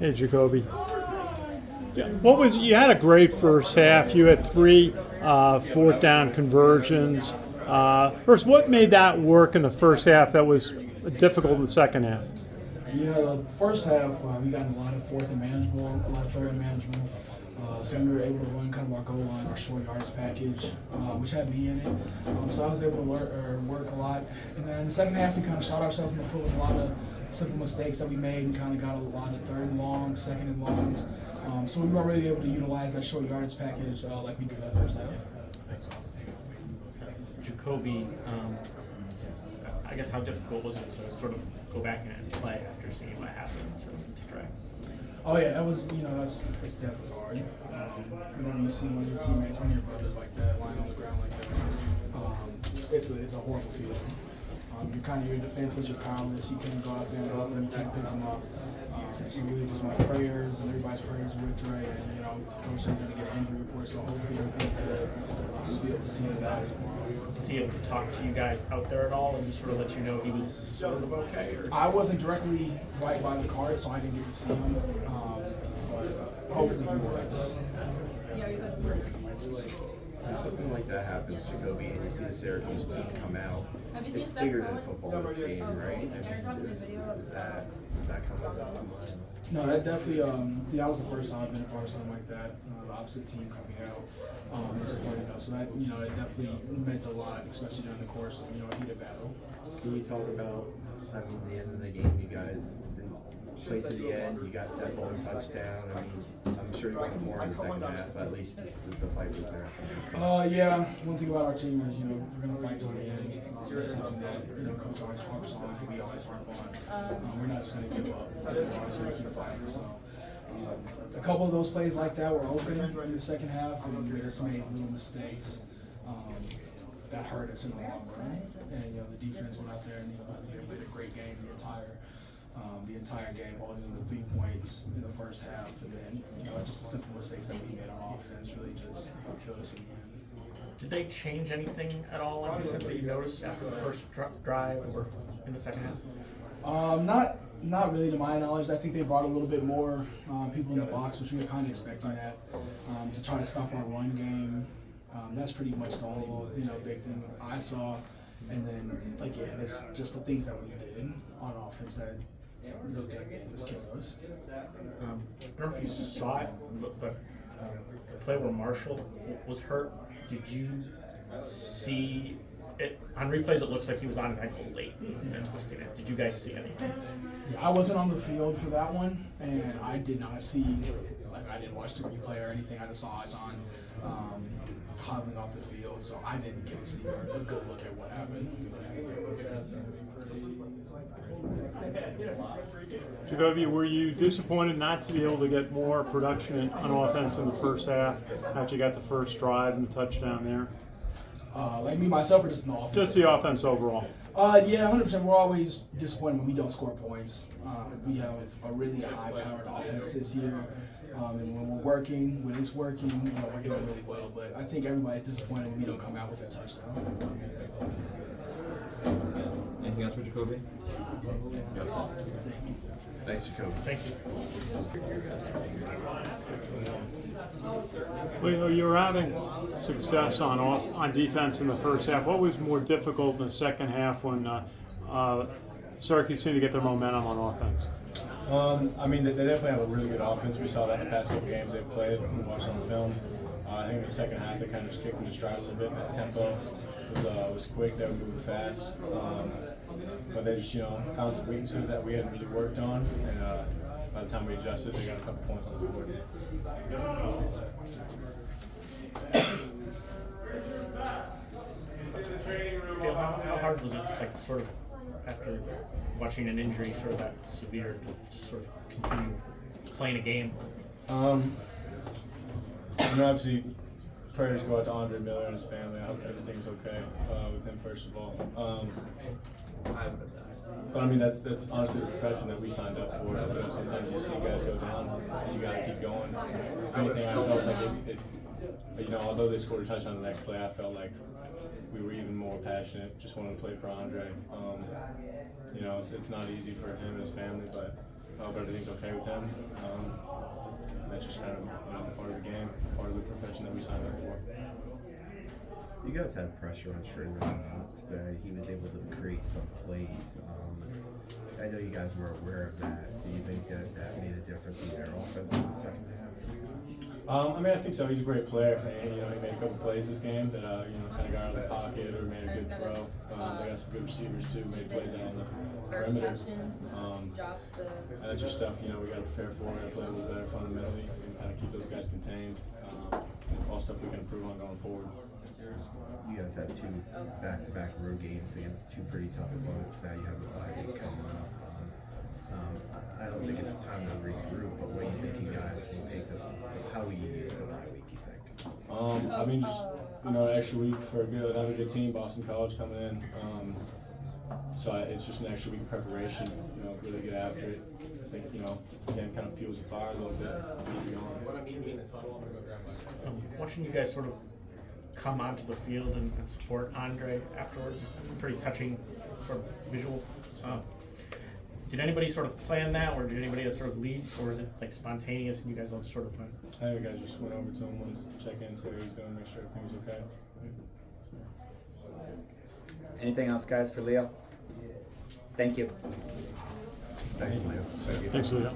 Hey, Jakobi. Yeah, you had a great first half. You had three fourth down conversions. First, what made that work in the first half that was difficult in the second half? Yeah, the first half we got a lot of fourth and manageable, a lot of third and manageable. So we were able to run kind of our goal line, our short yards package, which had me in it. So I was able to work a lot. And then in the second half, we kind of shot ourselves in the foot with a lot of simple mistakes that we made and kind of got a lot of third and longs, second and longs. So we weren't really able to utilize that short yardage package like we did in the first half. Thanks. Jakobi, I guess how difficult was it to sort of go back and play after seeing what happened to Trey? Oh yeah, that was it's definitely hard. You see one of your teammates, one of your brothers like that, lying on the ground like that. It's a horrible feeling. You're defenseless, you're powerless. You can't go out there and help them. You can't pick them up. So really, just my prayers and everybody's prayers with Trey. And Coach said he's gonna get an injury report, so hopefully we'll be able to see him tomorrow. Was he able to talk to you guys out there at all and just sort of let you know he was sort of okay? Or? I wasn't directly right by the card, so I didn't get to see him. But hopefully he was. When something like that happens, Jakobi, and you see the Syracuse team come out, it's bigger than football, this game, right? I mean, does that come up too much? No, that definitely, that was the first time I've been a part of something like that. The opposite team coming out and supporting us. So that, it definitely meant a lot, especially during the course of, a heated battle. Can you talk about, the end of the game, you guys didn't play to the end, you got that ball touchdown. I mean, I'm sure you wanted more in the second half, but at least the fight was there. Yeah, one thing about our team is, we're going to fight till the end. It's something that, Coach always harps on, and we always harp on. We're not just going to give up. We're always going to keep fighting. So, a couple of those plays like that were open in the second half, and we just made little mistakes that hurt us in the long run. And, the defense went out there and, they played a great game the entire game, holding the 3 points in the first half, and then just the simple mistakes that we made on offense really just killed us in the end. Did they change anything at all on defense that you noticed after the first drive or in the second half? Not really to my knowledge. I think they brought a little bit more people in the box, which we were kind of expecting that to try to stop our run game. That's pretty much the only big thing I saw. And then there's just the things that we did on offense that looked like it just killed us. I don't know if you saw it, but the play where Marshall was hurt, did you see it? On replays, it looks like he was on his ankle late and twisting it. Did you guys see anything? Yeah, I wasn't on the field for that one, and I did not see, I didn't watch the replay or anything. I just saw John hobbling off the field, so I didn't get to see a good look at what happened. Jakobi, were you disappointed not to be able to get more production on offense in the first half after you got the first drive and the touchdown there? Like me, myself, or just in the offense? Just the offense overall. Yeah, 100%. We're always disappointed when we don't score points. We have a really high-powered offense this year. And when when it's working, we're doing really well. But I think everybody's disappointed when we don't come out with a touchdown. Anything else for Jakobi? Thanks, Jakobi. Thank you. Well, you were having success on defense in the first half. What was more difficult in the second half when Syracuse seemed to get their momentum on offense? They definitely have a really good offense. We saw that in the past couple games they've played. We watched on film. I think in the second half they kind of just kicked into stride a little bit. That tempo was quick. They were moving fast. But they just found some weaknesses that we hadn't really worked on. And by the time we adjusted, they got a couple points on the board. How hard was it, sort of after watching an injury sort of that severe, to just sort of continue playing a game? Obviously, prayers go out to Andre Miller and his family. I hope everything's okay with him, first of all. But that's honestly the profession that we signed up for. Sometimes you see guys go down, and you got to keep going. If anything, I felt like although they scored a touchdown the next play, I felt like we were even more passionate. Just wanted to play for Andre. It's not easy for him and his family, but hope everything's okay with him. That's just kind of part of the game, part of the profession that we signed up for. You guys had pressure on Schrader today. He was able to create some plays. I know you guys were aware of that. Do you think that made a difference in their offense in the second half? I mean, I think so. He's a great player. And, he made a couple plays this game that kind of got out of the pocket or made a good throw. They got some good receivers too. Made plays out on the perimeter. And that's just stuff we got to prepare for. We got to play a little better fundamentally and kind of keep those guys contained. All stuff we can improve on going forward. You guys had 2 back-to-back road games against 2 pretty tough opponents. Now you have the bye week coming up. I don't think it's time to regroup, but what do you think you guys will take how will you use the bye week, you think? I mean, just an extra week for another good team, Boston College coming in. So it's just an extra week of preparation. Really get after it. I think again, kind of fuels the fire a little bit. Keep it going. Watching you guys sort of come onto the field and support Andre afterwards, pretty touching sort of visual. Did anybody sort of plan that, or did anybody else sort of lead, or was it like spontaneous and you guys all just sort of went? I think I just went over to him, wanted to check in, see what he's doing, make sure everything was okay. Anything else, guys, for Leo? Thank you. Thanks, Leo. Thanks, Leo.